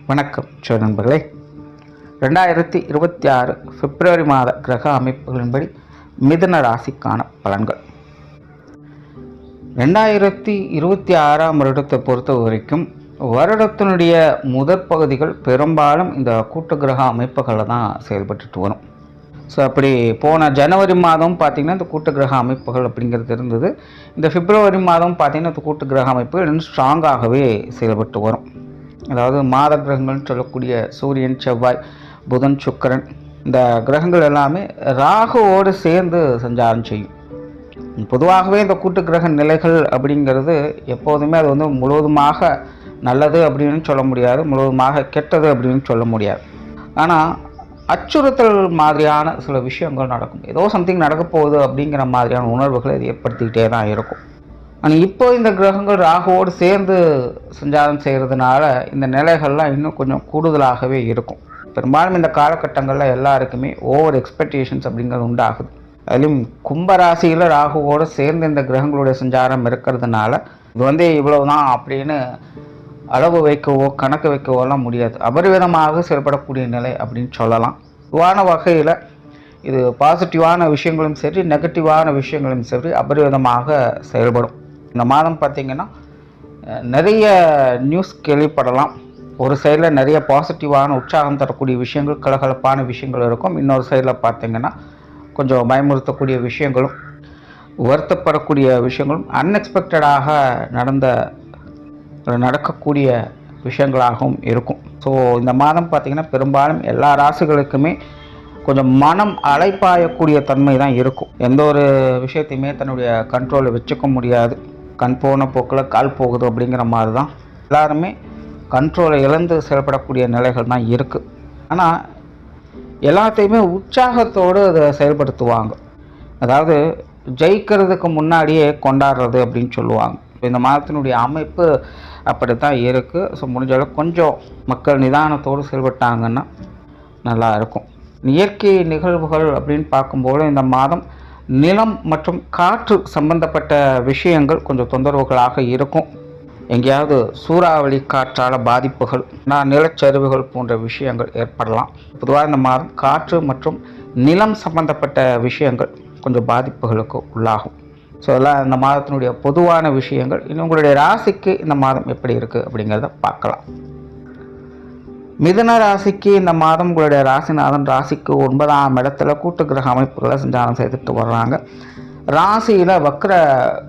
வணக்கம் நண்பர்களே. 2026 பிப்ரவரி மாத கிரக அமைப்புகளின்படி மிதுன ராசிக்கான பலன்கள். 2026ஆம் வருடத்தை பொறுத்த வரைக்கும் வருடத்தினுடைய முதற் பகுதிகள் பெரும்பாலும் இந்த கூட்டு கிரக அமைப்புகளில் தான் செயல்பட்டுட்டு வரும். ஸோ அப்படி போன ஜனவரி மாதம் பார்த்திங்கன்னா இந்த கூட்டு கிரக அமைப்புகள் அப்படிங்கிறது இருந்தது. இந்த பிப்ரவரி மாதம் பார்த்திங்கன்னா இந்த கூட்டு கிரக அமைப்புகள் இன்னும் ஸ்ட்ராங்காகவே செயல்பட்டு வரும். அதாவது மாத கிரகங்கள்னு சொல்லக்கூடிய சூரியன், செவ்வாய், புதன், சுக்கிரன் இந்த கிரகங்கள் எல்லாமே ராகுவோடு சேர்ந்து சஞ்சாரம் செய்யும். பொதுவாகவே இந்த கூட்டு கிரக நிலைகள் அப்படிங்கிறது எப்போதுமே அது வந்து முழுவதுமாக நல்லது அப்படின்னு சொல்ல முடியாது, முழுவதுமாக கெட்டது அப்படின்னு சொல்ல முடியாது. ஆனால் அச்சுறுத்தல் மாதிரியான சில விஷயங்கள் நடக்கும். ஏதோ சம்திங் நடக்க போகுது அப்படிங்கிற மாதிரியான உணர்வுகளை இது ஏற்படுத்திக்கிட்டே தான் இருக்கும். ஆனால் இப்போ இந்த கிரகங்கள் ராகுவோடு சேர்ந்து சஞ்சாரம் செய்கிறதுனால இந்த நிலைகள்லாம் இன்னும் கொஞ்சம் கூடுதலாகவே இருக்கும். பெரும்பாலும் இந்த காலகட்டங்களில் எல்லாருக்குமே ஓவர் எக்ஸ்பெக்டேஷன்ஸ் அப்படிங்கிறது உண்டாகுது. அதுலேயும் கும்பராசியில் ராகுவோடு சேர்ந்து இந்த கிரகங்களுடைய சஞ்சாரம் இருக்கிறதுனால இது வந்து இவ்வளவு தான் அப்படின்னு அளவு வைக்கவோ கணக்கு வைக்கவோலாம் முடியாது. அபரிவிதமாக செயல்படக்கூடிய நிலை அப்படின்னு சொல்லலாம். பொதுவான வகையில் இது பாசிட்டிவான விஷயங்களும் சரி, நெகட்டிவான விஷயங்களும் சரி அபரிவிதமாக செயல்படும். இந்த மாதம் பார்த்திங்கன்னா நிறைய நியூஸ் கேள்விப்படலாம். ஒரு சைடில் நிறைய பாசிட்டிவான உற்சாகம் தரக்கூடிய விஷயங்கள், கலகலப்பான விஷயங்கள் இருக்கும். இன்னொரு சைடில் பார்த்திங்கன்னா கொஞ்சம் பயமுறுத்தக்கூடிய விஷயங்களும், வருத்தப்படக்கூடிய விஷயங்களும், அன்எக்ஸ்பெக்டடாக நடக்கக்கூடிய விஷயங்களாகவும் இருக்கும். ஸோ இந்த மாதம் பார்த்திங்கன்னா பெரும்பாலும் எல்லா ராசிகளுக்குமே கொஞ்சம் மனம் அலைப்பாயக்கூடிய தன்மை தான் இருக்கும். எந்த ஒரு விஷயத்தையுமே தன்னுடைய கண்ட்ரோலில் வச்சுக்க முடியாது. கண் போன போக்கில் கால் போகுது அப்படிங்கிற மாதிரி தான் எல்லாருமே கண்ட்ரோலை இழந்து செயல்படக்கூடிய நிலைகள் தான் இருக்குது. ஆனால் எல்லாத்தையுமே உற்சாகத்தோடு அதை செயல்படுத்துவாங்க. அதாவது ஜெயிக்கிறதுக்கு முன்னாடியே கொண்டாடுறது அப்படின்னு சொல்லுவாங்க. இந்த மாதத்தினுடைய அமைப்பு அப்படி தான் இருக்குது. ஸோ முடிஞ்ச அளவுக்கு கொஞ்சம் மக்கள் நிதானத்தோடு செயல்பட்டாங்கன்னா நல்லா இருக்கும். இயற்கை நிகழ்வுகள் அப்படின்னு பார்க்கும்போது இந்த மாதம் நிலம் மற்றும் காற்று சம்பந்தப்பட்ட விஷயங்கள் கொஞ்சம் தொந்தரவுகளாக இருக்கும். எங்கேயாவது சூறாவளி காற்றால் பாதிப்புகள், நிலச்சரிவுகள் போன்ற விஷயங்கள் ஏற்படலாம். பொதுவாக இந்த மாதம் காற்று மற்றும் நிலம் சம்பந்தப்பட்ட விஷயங்கள் கொஞ்சம் பாதிப்புகளுக்கு உள்ளாகும். ஸோ அதெல்லாம் இந்த மாதத்தினுடைய பொதுவான விஷயங்கள். இன்னும் உங்களுடைய ராசிக்கு இந்த மாதம் எப்படி இருக்குது அப்படிங்கிறத பார்க்கலாம். மிதுன ராசிக்கு இந்த மாதம் உங்களுடைய ராசிநாதன் ராசிக்கு 9ஆம் இடத்துல கூட்டு கிரக அமைப்புகளை சஞ்சாரம் செய்துட்டு வர்றாங்க. ராசியில் வக்ர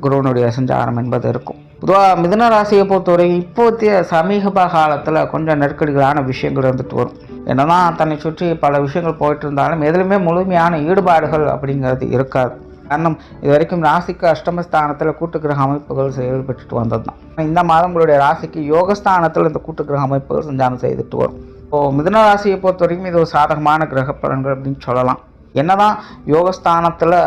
குருவனுடைய சஞ்சாரம் என்பது இருக்கும். பொதுவாக மிதுன ராசியை பொறுத்தவரை இப்போதைய சமீப காலத்தில் கொஞ்சம் நெருக்கடிகளான விஷயங்கள் இருந்துட்டு வரும். என்னதான் தன்னை சுற்றி பல விஷயங்கள் போயிட்டு இருந்தாலும் எதுலையுமே முழுமையான ஈடுபாடுகள் அப்படிங்கிறது இருக்காது. காரணம், இது வரைக்கும் ராசிக்கு அஷ்டமஸ்தானத்தில் கூட்டு கிரக அமைப்புகள் செயல்பட்டு வந்தது தான். இந்த மாதம் உங்களுடைய ராசிக்கு யோகஸ்தானத்தில் இந்த கூட்டு கிரக அமைப்புகள் சஞ்சாரம் செய்துட்டு வரும். இப்போது மிதுன ராசியை பொறுத்த வரைக்கும் இது ஒரு சாதகமான கிரக பலன்கள் அப்படின்னு சொல்லலாம். என்னதான் யோகஸ்தானத்தில்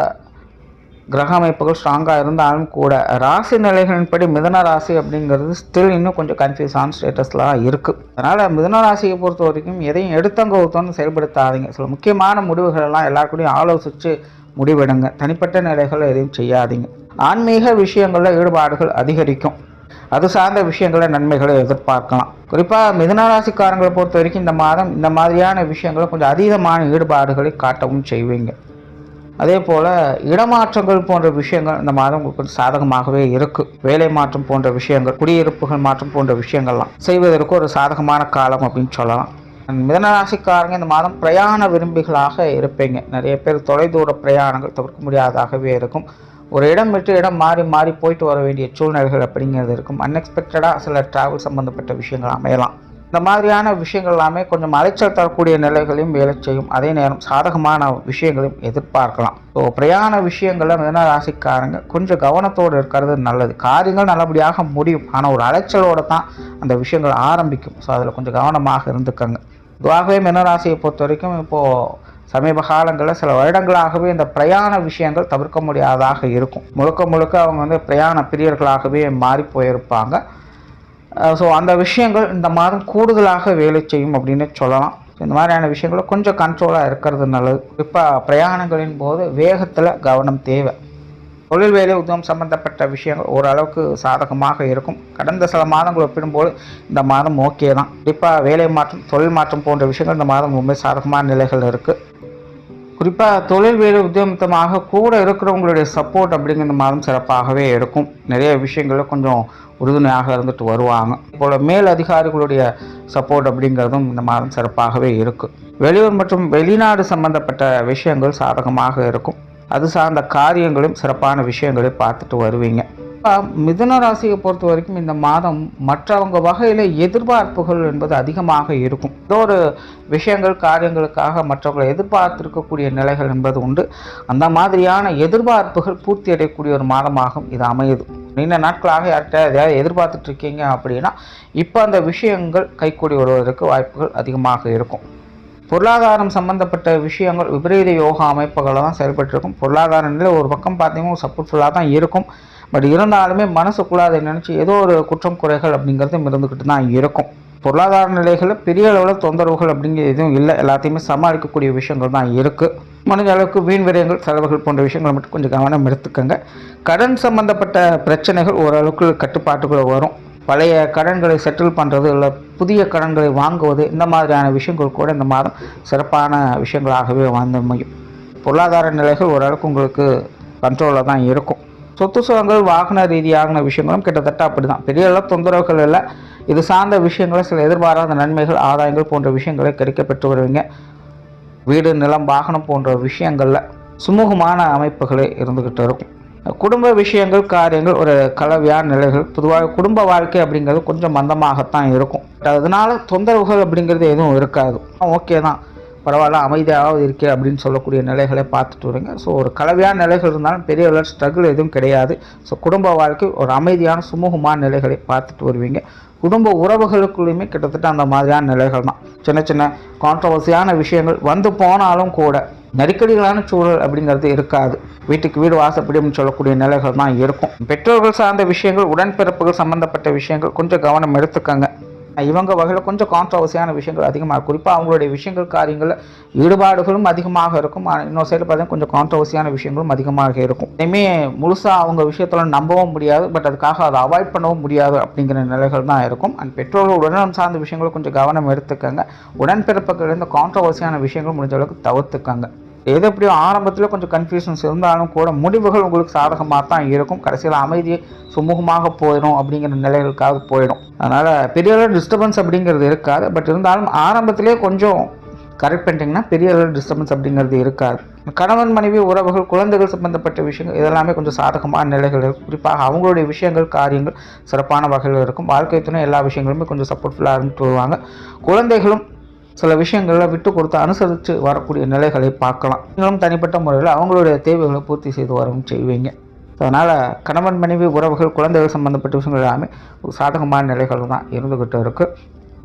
கிரக அமைப்புகள் ஸ்ட்ராங்காக இருந்தாலும் கூட ராசி நிலைகளின்படி மிதுன ராசி அப்படிங்கிறது ஸ்டில் இன்னும் கொஞ்சம் கன்ஃபியூஸான ஸ்டேட்டஸ்லாம் இருக்குது. அதனால் மிதுன ராசியை பொறுத்த வரைக்கும் எதையும் எடுத்தங்கவுத்தோன்னு செயல்படுத்தாதீங்க. சில முக்கியமான முடிவுகள் எல்லாம் எல்லாருக்கூடையும் ஆலோசித்து முடிவெடுங்க. தனிப்பட்ட நிலைகளை எதையும் செய்யாதீங்க. ஆன்மீக விஷயங்களில் ஈடுபாடுகள் அதிகரிக்கும். அது சார்ந்த விஷயங்களை நன்மைகளை எதிர்பார்க்கலாம். குறிப்பாக மிதுன ராசிக்காரங்களை பொறுத்த வரைக்கும் இந்த மாதம் இந்த மாதிரியான விஷயங்களை கொஞ்சம் அதீதமான ஈடுபாடுகளை காட்டவும் செய்வீங்க. அதே போல் இடமாற்றங்கள் போன்ற விஷயங்கள் இந்த மாதம் உங்களுக்கு கொஞ்சம் சாதகமாகவே இருக்குது. வேலை மாற்றம் போன்ற விஷயங்கள், குடியிருப்புகள் மாற்றம் போன்ற விஷயங்கள்லாம் செய்வதற்கு ஒரு சாதகமான காலம் அப்படின்னு சொல்லலாம். மிதுன ராசிக்காரங்க இந்த மாதம் பிரயாண விரும்பிகளாக இருப்பீங்க. நிறைய பேர் தொலைதூர பிரயாணங்கள் தவிர்க்க முடியாதாகவே இருக்கும். ஒரு இடம் விட்டு இடம் மாறி மாறி போயிட்டு வர வேண்டிய சூழ்நிலைகள் அப்படிங்கிறது இருக்கும். அன்எக்ஸ்பெக்டடாக சில டிராவல் சம்மந்தப்பட்ட விஷயங்கள் அமையலாம். இந்த மாதிரியான விஷயங்கள் எல்லாமே கொஞ்சம் அலைச்சல் தரக்கூடிய நிலைகளையும் வேலை செய்யும். அதே நேரம் சாதகமான விஷயங்களையும் எதிர்பார்க்கலாம். ஸோ பிரயாண விஷயங்களில் மிதுன ராசிக்காரங்க கொஞ்சம் கவனத்தோடு இருக்கிறது நல்லது. காரியங்கள் நல்லபடியாக முடியும், ஆனால் ஒரு அலைச்சலோடு தான் அந்த விஷயங்கள் ஆரம்பிக்கும். ஸோ அதில் கொஞ்சம் கவனமாக இருந்துக்கங்க. இதுவாகவே மிதுன ராசியை பொறுத்த வரைக்கும் இப்போது சமீப காலங்களில் சில வருடங்களாகவே இந்த பிரயாண விஷயங்கள் தவிர்க்க முடியாததாக இருக்கும். முழுக்க முழுக்க அவங்க வந்து பிரயாண பிரியர்களாகவே மாறி போயிருப்பாங்க. ஸோ அந்த விஷயங்கள் இந்த மாதம் கூடுதலாக வேலை செய்யும் அப்படின்னு சொல்லலாம். இந்த மாதிரியான விஷயங்களை கொஞ்சம் கண்ட்ரோலாக இருக்கிறது நல்லது. இப்போ பிரயாணங்களின் போது வேகத்தில் கவனம் தேவை. தொழில் வேலை உத்தியோகம் சம்பந்தப்பட்ட விஷயங்கள் ஓரளவுக்கு சாதகமாக இருக்கும். கடந்த சில மாதங்கள் ஒப்பிடும்போது இந்த மாதம் ஓகே தான். குறிப்பாக வேலை மாற்றம், தொழில் மாற்றம் போன்ற விஷயங்கள் இந்த மாதம் ரொம்ப சாதகமான நிலைகள் இருக்குது. குறிப்பாக தொழில் வேலை உத்தியோகமாக கூட இருக்கிறவங்களுடைய சப்போர்ட் அப்படிங்கிற இந்த மாதம் சிறப்பாகவே இருக்கும். நிறைய விஷயங்களில் கொஞ்சம் உறுதுணையாக இருந்துட்டு வருவாங்க. இப்போல மேல் அதிகாரிகளுடைய சப்போர்ட் அப்படிங்கிறதும் இந்த மாதம் சிறப்பாகவே இருக்குது. வெளியூர் மற்றும் வெளிநாடு சம்பந்தப்பட்ட விஷயங்கள் சாதகமாக இருக்கும். அது சார்ந்த காரியங்களும் சிறப்பான விஷயங்களை பார்த்துட்டு வருவீங்க. மிதுன ராசியை பொறுத்த வரைக்கும் இந்த மாதம் மற்றவங்க வகையில் எதிர்பார்ப்புகள் என்பது அதிகமாக இருக்கும். ஏதோ ஒரு விஷயங்கள் காரியங்களுக்காக மற்றவங்களை எதிர்பார்த்திருக்கக்கூடிய நிலைகள் என்பது உண்டு. அந்த மாதிரியான எதிர்பார்ப்புகள் பூர்த்தி அடையக்கூடிய ஒரு மாதமாகும் இது அமையுது. நீண்ட நாட்களாக யார்கிட்ட எதையாவது எதிர்பார்த்துட்டு இருக்கீங்க அப்படின்னா இப்போ அந்த விஷயங்கள் கைக்கூடி வருவதற்கு வாய்ப்புகள் அதிகமாக இருக்கும். பொருளாதாரம் சம்பந்தப்பட்ட விஷயங்கள் விபரீத யோகா அமைப்புகளில் தான் செயல்பட்டுருக்கும். பொருளாதார நிலை ஒரு பக்கம் பார்த்தீங்கன்னா சப்போர்ட்ஃபுல்லாக தான் இருக்கும். பட் இருந்தாலுமே மனசுக்குள்ள அதை நினச்சி ஏதோ ஒரு குற்றம் குறைகள் அப்படிங்கிறதும் இருந்துக்கிட்டு தான் இருக்கும். பொருளாதார நிலைகளில் பெரிய அளவில் தொந்தரவுகள் அப்படிங்கிறது எதுவும் இல்லை. எல்லாத்தையுமே சமாளிக்கக்கூடிய விஷயங்கள் தான் இருக்குது. முடிஞ்ச அளவுக்கு வீண் விரயங்கள், செலவுகள் போன்ற விஷயங்களை மட்டும் கொஞ்சம் கவனம் எடுத்துக்கோங்க. கடன் சம்பந்தப்பட்ட பிரச்சனைகள் ஓரளவுக்கு கட்டுப்பாட்டுக்குள்ளே வரும். பழைய கடன்களை செட்டில் பண்ணுறது இல்லை புதிய கடன்களை வாங்குவது இந்த மாதிரியான விஷயங்கள் கூட இந்த மாதம் சிறப்பான விஷயங்களாகவே வந்து அமையும். பொருளாதார நிலைகள் ஓரளவுக்கு உங்களுக்கு கண்ட்ரோலில் தான் இருக்கும். சொத்து சுகங்கள் வாகன ரீதியான விஷயங்களும் கிட்டத்தட்ட அப்படி தான். பெரிய அளவு தொந்தரவுகள் இல்லை. இது சார்ந்த விஷயங்களை சில எதிர்பாராத நன்மைகள், ஆதாயங்கள் போன்ற விஷயங்களை கிடைக்கப்பெற்று வருவீங்க. வீடு, நிலம், வாகனம் போன்ற விஷயங்களில் சுமூகமான அமைப்புகளே இருந்துக்கிட்டு இருக்கும். குடும்ப விஷயங்கள், காரியங்கள் ஒரு கலவையான நிலைகள். பொதுவாக குடும்ப வாழ்க்கை அப்படிங்கிறது கொஞ்சம் மந்தமாகத்தான் இருக்கும். அதனால தொந்தரவுகள் அப்படிங்கிறது எதுவும் இருக்காது. ஓகே தான், பரவாயில்ல, அமைதியாக இருக்கே அப்படின்னு சொல்லக்கூடிய நிலைகளை பார்த்துட்டு வருங்க. ஸோ ஒரு கலவையான நிலைகள் இருந்தாலும் பெரிய அளவு ஸ்ட்ரகிள் எதுவும் கிடையாது. ஸோ குடும்ப வாழ்க்கை ஒரு அமைதியான சுமூகமான நிலைகளை பார்த்துட்டு வருவீங்க. குடும்ப உறவுகளுக்குள்ளேயுமே கிட்டத்தட்ட அந்த மாதிரியான நிலைகள் தான். சின்ன சின்ன கான்ட்ரவர்சியான விஷயங்கள் வந்து போனாலும் கூட நெருக்கடிகளான சூழல் அப்படிங்கிறது இருக்காது. வீட்டுக்கு வீடு வாசப்படி அப்படின்னு சொல்லக்கூடிய நிலைகள் தான் இருக்கும். பெற்றோர்கள் சார்ந்த விஷயங்கள், உடன்பிறப்புகள் சம்பந்தப்பட்ட விஷயங்கள் கொஞ்சம் கவனம் எடுத்துக்கங்க. இவங்க வகையில் கொஞ்சம் கான்ட்ரவர்சியான விஷயங்கள் அதிகமாக, குறிப்பாக அவங்களுடைய விஷயங்கள் காரியங்களில் ஈடுபாடுகளும் அதிகமாக இருக்கும். இன்னொரு சைடு பார்த்தீங்கன்னா கொஞ்சம் கான்ட்ரவர்சியான விஷயங்களும் அதிகமாக இருக்கும். இனிமே முழுசாக அவங்க விஷயத்தில் நம்பவும் முடியாது, பட் அதுக்காக அதை அவாய்ட் பண்ணவும் முடியாது அப்படிங்கிற நிலைகள் தான் இருக்கும். அண்ட் பெற்றோர்கள் உடல்நலம் சார்ந்த விஷயங்களும் கொஞ்சம் கவனம் எடுத்துக்கங்க. உடன்பிறப்புகள் இந்த கான்ட்ரவர்சியான விஷயங்கள் முடிஞ்ச அளவுக்கு தவிர்த்துக்கங்க. எது எப்படியோ ஆரம்பத்தில் கொஞ்சம் கன்ஃபியூஷன்ஸ் இருந்தாலும் கூட முடிவுகள் உங்களுக்கு சாதகமாக தான் இருக்கும். கடைசியில் அமைதியை சுமூகமாக போயிடும் அப்படிங்கிற நிலைகளுக்காக போயிடும். அதனால் பெரிய அளவு டிஸ்டர்பன்ஸ் அப்படிங்கிறது இருக்காது. பட் இருந்தாலும் ஆரம்பத்திலே கொஞ்சம் கரெக்ட் பண்ணிட்டீங்கன்னா பெரிய அளவு டிஸ்டர்பன்ஸ் அப்படிங்கிறது இருக்காது. கணவன் மனைவி உறவுகள், குழந்தைகள் சம்பந்தப்பட்ட விஷயங்கள் இதெல்லாமே கொஞ்சம் சாதகமான நிலைகள் இருக்கும். குறிப்பாக அவங்களுடைய விஷயங்கள் காரியங்கள் சிறப்பான வகையில் இருக்கும். வாழ்க்கை துணை எல்லா விஷயங்களுமே கொஞ்சம் சப்போர்ட்ஃபுல்லாக இருந்துட்டு வருவாங்க. குழந்தைகளும் சில விஷயங்களில் விட்டு கொடுத்து அனுசரித்து வரக்கூடிய நிலைகளை பார்க்கலாம். நீங்களும் தனிப்பட்ட முறையில் அவங்களுடைய தேவைகளை பூர்த்தி செய்து வரவும் செய்வீங்க. அதனால் கணவன் மனைவி உறவுகள், குழந்தைகள் சம்பந்தப்பட்ட விஷயங்கள் எல்லாமே ஒரு சாதகமான நிலைகள் தான் இருந்துக்கிட்டு இருக்குது.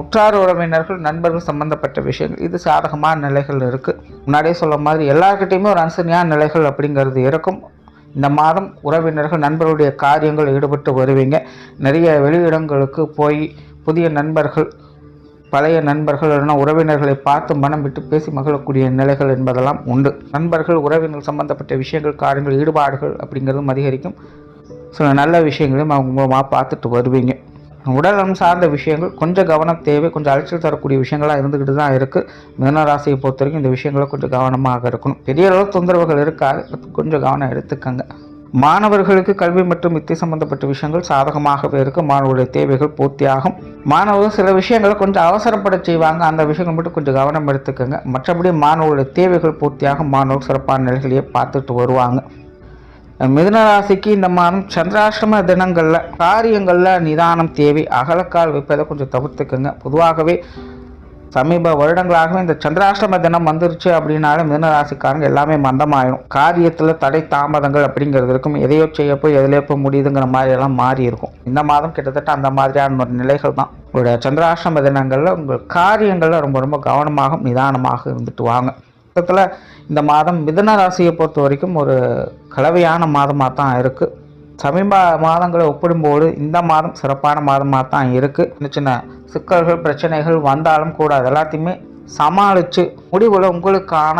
உற்றார் உறவினர்கள், நண்பர்கள் சம்பந்தப்பட்ட விஷயங்கள் இது சாதகமான நிலைகள் இருக்குது. முன்னாடியே சொல்ல மாதிரி எல்லாருக்கிட்டையுமே ஒரு அனுசரணையான நிலைகள் அப்படிங்கிறது இருக்கும். இந்த மாதம் உறவினர்கள், நண்பர்களுடைய காரியங்கள் ஈடுபட்டு வருவீங்க. நிறைய வெளியிடங்களுக்கு போய் புதிய நண்பர்கள், பழைய நண்பர்கள் இல்லைனா உறவினர்களை பார்த்து மனம் விட்டு பேசி மகிழக்கூடிய நிலைகள் என்பதெல்லாம் உண்டு. நண்பர்கள், உறவினர்கள் சம்பந்தப்பட்ட விஷயங்கள், காரியங்கள், ஈடுபாடுகள் அப்படிங்கிறதும் அதிகரிக்கும். சில நல்ல விஷயங்களையும் அவங்க மூலமாக பார்த்துட்டு வருவீங்க. உடல்நலம் சார்ந்த விஷயங்கள் கொஞ்சம் கவனம் தேவை. கொஞ்சம் அலைச்சல் தரக்கூடிய விஷயங்களாக இருந்துக்கிட்டு தான் இருக்குது. மிதுன ராசியை பொறுத்த வரைக்கும் இந்த விஷயங்களை கொஞ்சம் கவனமாக இருக்கணும். பெரிய அளவு தொந்தரவுகள் இருக்காது, கொஞ்சம் கவனம் எடுத்துக்கங்க. மாணவர்களுக்கு கல்வி மற்றும் வித்தை சம்பந்தப்பட்ட விஷயங்கள் சாதகமாகவே இருக்கும். மாணவர்களுடைய தேவைகள் பூர்த்தியாகும். மாணவர்கள் சில விஷயங்களை கொஞ்சம் அவசரப்பட செய்வாங்க. அந்த விஷயங்கள் மட்டும் கொஞ்சம் கவனம் எடுத்துக்கோங்க. மற்றபடி மாணவர்களுடைய தேவைகள் பூர்த்தியாகும். மாணவர்கள் சிறப்பான நிலைகளையே பார்த்துட்டு வருவாங்க. மிதுன ராசிக்கு இந்த மாதம் சந்திராஷ்டம தினங்களில் காரியங்களில் நிதானம் தேவை. அகலக்கால் வைப்பதை கொஞ்சம் தவிர்த்துக்கோங்க. பொதுவாகவே சமீப வருடங்களாகவே இந்த சந்திராஷ்டம தினம் வந்துருச்சு அப்படின்னாலே மிதுன ராசிக்காரங்க எல்லாமே மந்தமாயிடும். காரியத்தில் தடை தாமதங்கள் அப்படிங்கிறது இருக்கும். எதையோ செய்ய போய் எதிலே போய் முடியுதுங்கிற மாதிரி எல்லாம் மாறி இருக்கும். இந்த மாதம் கிட்டத்தட்ட அந்த மாதிரியான ஒரு நிலைகள் தான். உங்களுடைய சந்திராஷ்டம தினங்களில் உங்கள் காரியங்களில் ரொம்ப ரொம்ப கவனமாக நிதானமாக இருந்துட்டு வாங்க. மொத்தத்தில் இந்த மாதம் மிதுன ராசியை பொறுத்த வரைக்கும் ஒரு கலவையான மாதமாக தான் இருக்குது. சமீப மாதங்களை ஒப்பிடும்போது இந்த மாதம் சிறப்பான மாதமாக தான் இருக்குது. சின்ன சின்ன சிக்கல்கள், பிரச்சனைகள் வந்தாலும் கூட அது எல்லாத்தையுமே சமாளித்து முடிவில் உங்களுக்கான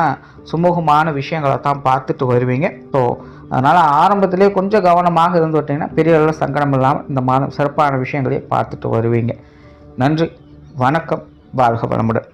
சுமூகமான விஷயங்களை தான் பார்த்துட்டு வருவீங்க. ஸோ அதனால் ஆரம்பத்திலே கொஞ்சம் கவனமாக இருந்து விட்டிங்கன்னா பெரிய அளவில் சங்கடம் இல்லாமல் இந்த மாதம் சிறப்பான விஷயங்களையும் பார்த்துட்டு வருவீங்க. நன்றி, வணக்கம், வாழ்க வளமுடன்.